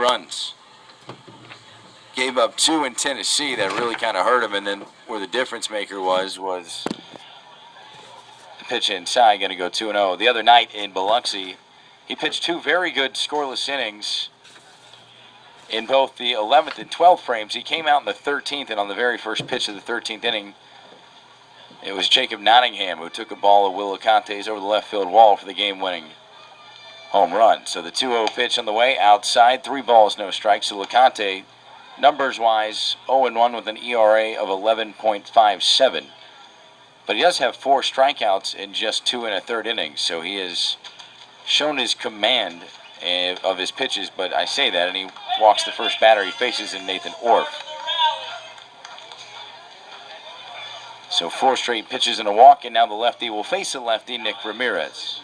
runs. Gave up 2 in Tennessee. That really kind of hurt him. And then where the difference maker was the pitch inside, going to go 2-0. The other night in Biloxi, he pitched 2 very good scoreless innings in both the 11th and 12th frames. He came out in the 13th, and on the very first pitch of the 13th inning, it was Jacob Nottingham who took a ball of Will Aconte's over the left field wall for the game-winning home run. So the 2-0 pitch on the way, outside, 3 balls, no strikes. So LeConte, numbers-wise, 0-1 with an ERA of 11.57. But he does have 4 strikeouts in just 2 1/3 innings, so he has shown his command of his pitches. But I say that, and he walks the first batter he faces in Nathan Orff. So 4 straight pitches and a walk, and now the lefty will face the lefty, Nick Ramirez.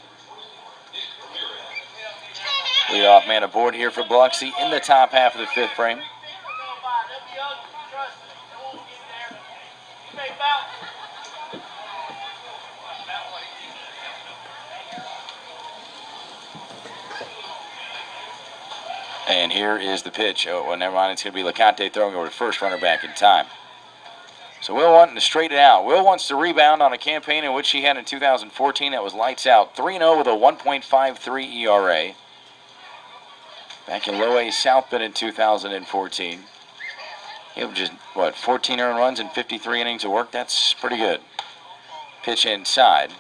Leadoff man aboard here for Biloxi in the top half of the 5th frame. And here is the pitch. Oh, well, never mind. It's going to be LeConte throwing over to first, runner back in time. So Will wanting to straighten it out. Will wants to rebound on a campaign in which he had in 2014 that was lights out. 3-0 with a 1.53 ERA. Back in Low A South Bend in 2014. He had just, 14 earned runs and 53 innings of work. That's pretty good. Pitch inside.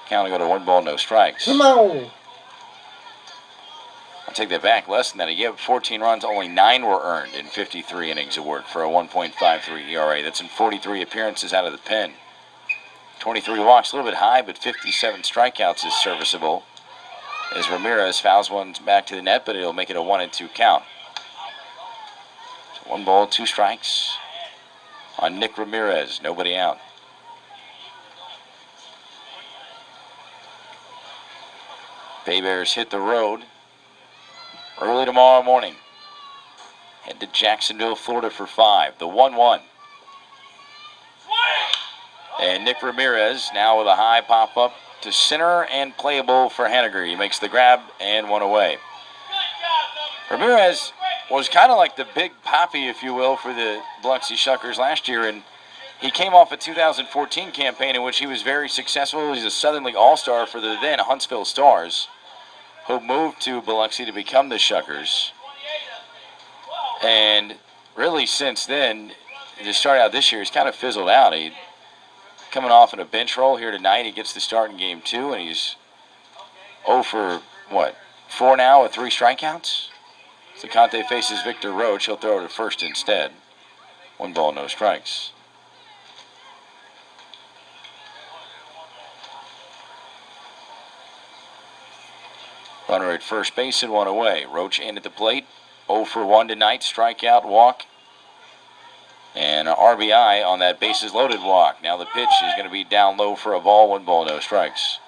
Count will go to 1 ball, no strikes. Come on. I'll take that back. Less than that. He gave up 14 runs. Only 9 were earned in 53 innings of work for a 1.53 ERA. That's in 43 appearances out of the pen. 23 walks, a little bit high, but 57 strikeouts is serviceable. As Ramirez fouls one back to the net, but it'll make it a 1-2 count. So 1 ball, 2 strikes on Nick Ramirez. Nobody out. Bay Bears hit the road early tomorrow morning. Head to Jacksonville, Florida for 5. The 1-1. And Nick Ramirez now with a high pop-up to center and playable for Haniger. He makes the grab and 1 away. Ramirez was kind of like the big poppy, if you will, for the Biloxi Shuckers last year. And he came off a 2014 campaign in which he was very successful. He's a Southern League All-Star for the then Huntsville Stars, who moved to Biloxi to become the Shuckers. And really since then, to start out this year, he's kind of fizzled out. He coming off in a bench role here tonight. He gets the start in game 2, and he's 0 for, 4 now with 3 strikeouts? So Conte faces Victor Roach. He'll throw to first instead. 1 ball, no strikes. Runner at first base and 1 away. Roach in at the plate. 0 for 1 tonight. Strikeout, walk, and an RBI on that bases loaded walk. Now the pitch is going to be down low for a ball. 1 ball, no strikes.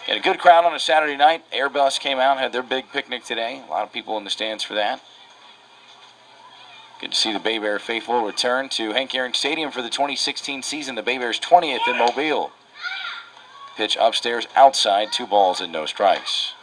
Got a good crowd on a Saturday night. Airbus came out and had their big picnic today. A lot of people in the stands for that. Good to see the Bay Bear faithful return to Hank Aaron Stadium for the 2016 season. The Bay Bears 20th in Mobile. Pitch upstairs, outside, 2 balls and no strikes.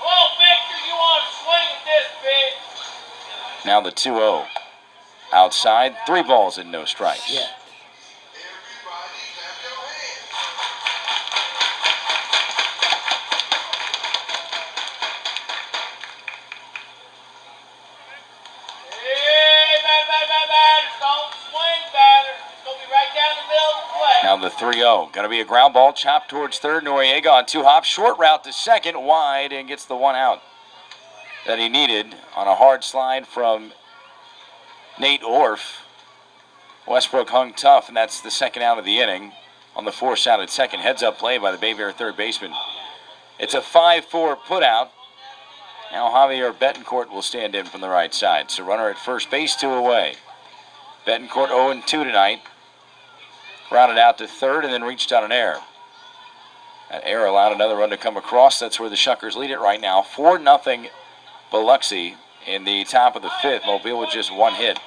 Oh, Victor, you want to swing at this pitch? Now the 2-0. Outside, 3 balls and no strikes. Yeah. Now the 3-0. Going to be a ground ball chopped towards third. Noriega on 2 hops. Short route to second. Wide and gets the 1 out that he needed on a hard slide from Nate Orff. Westbrook hung tough, and that's the 2nd out of the inning on the force out at second. Heads up play by the Bay Bear third baseman. It's a 5-4 put out. Now Javier Betancourt will stand in from the right side. So runner at first base, 2 away. Betancourt 0-2 tonight. Grounded out to third and then reached on an error. That error allowed another run to come across. That's where the Shuckers lead it right now. 4-0 Biloxi in the top of the fifth. Mobile with just one hit.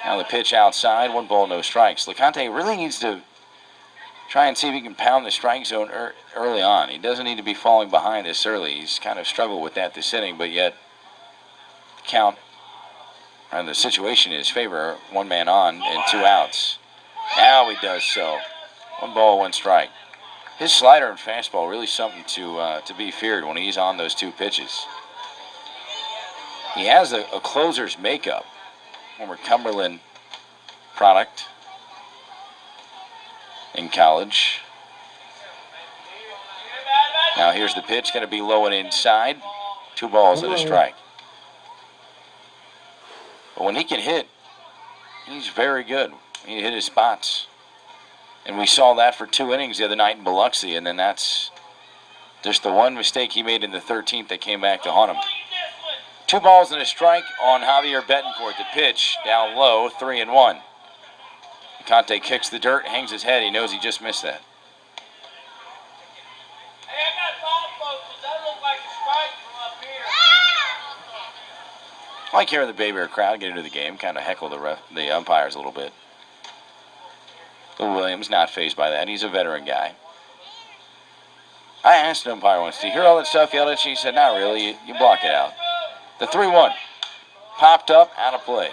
Now the pitch outside, 1 ball, no strikes. LeConte really needs to try and see if he can pound the strike zone early on. He doesn't need to be falling behind this early. He's kind of struggled with that this inning, but yet the count and the situation in his favor. 1 man on and 2 outs. Now he does so. 1 ball, 1 strike. His slider and fastball really something to be feared when he's on those 2 pitches. He has a closer's makeup. Former Cumberland product in college. Now here's the pitch, going to be low and inside. 2 balls and a strike. But when he can hit, he's very good. He hit his spots. And we saw that for 2 innings the other night in Biloxi, and then that's just the one mistake he made in the 13th that came back to haunt him. 2 balls and a strike on Javier Betancourt. The pitch down low, 3-1. Conte kicks the dirt, hangs his head. He knows he just missed that. Hey, I got ball focus. That looks like a strike from up here. I like hearing the Bay Bear crowd get into the game, kind of heckle the umpires a little bit. Lou Williams not fazed by that. He's a veteran guy. I asked an umpire once, "Do you hear all that stuff yelled at you?" He said, "Not really. You block it out." The 3-1 popped up, out of play.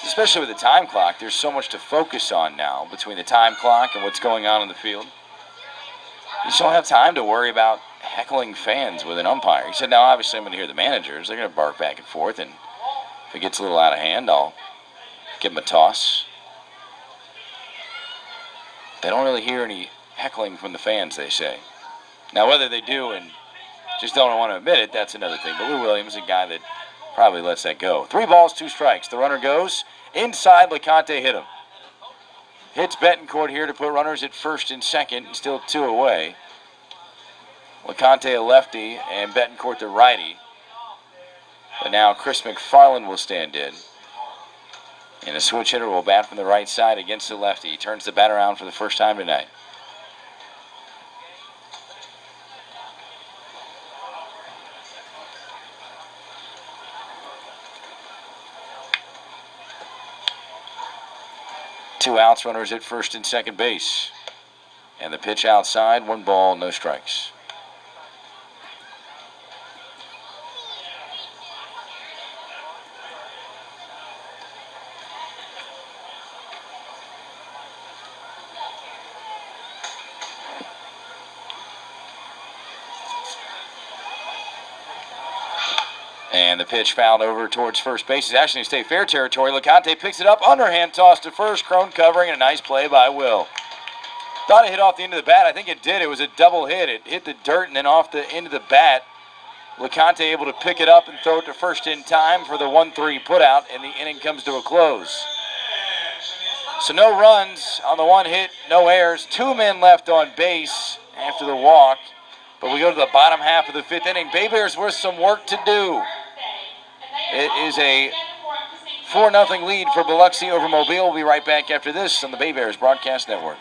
Especially with the time clock, there's so much to focus on now between the time clock and what's going on in the field. You just don't have time to worry about heckling fans with an umpire. He said, "Now, obviously, I'm going to hear the managers. They're going to bark back and forth, and if it gets a little out of hand, I'll give them a toss." They don't really hear any heckling from the fans, they say. Now, whether they do and just don't want to admit it, that's another thing. But Lou Williams is a guy that probably lets that go. 3 balls, 2 strikes. The runner goes inside. LeConte hit him. Hits Betancourt here to put runners at first and second, and still 2 away. LeConte a lefty and Betancourt the righty. But now Chris McFarland will stand in. And a switch hitter will bat from the right side against the lefty. He turns the bat around for the first time tonight. Two outs, runners at first and second base. And the pitch outside, 1 ball, no strikes. And the pitch fouled over towards first base. It's actually in state fair territory. LeConte picks it up, underhand toss to first. Crone covering, and a nice play by Will. Thought it hit off the end of the bat. I think it did. It was a double hit. It hit the dirt and then off the end of the bat. LeConte able to pick it up and throw it to first in time for the 1-3 putout, and the inning comes to a close. So no runs on the 1 hit, no errors. 2 men left on base after the walk. But we go to the bottom half of the 5th inning. Bay Bears with some work to do. It is a 4-0 lead for Biloxi over Mobile. We'll be right back after this on the Bay Bears Broadcast Network.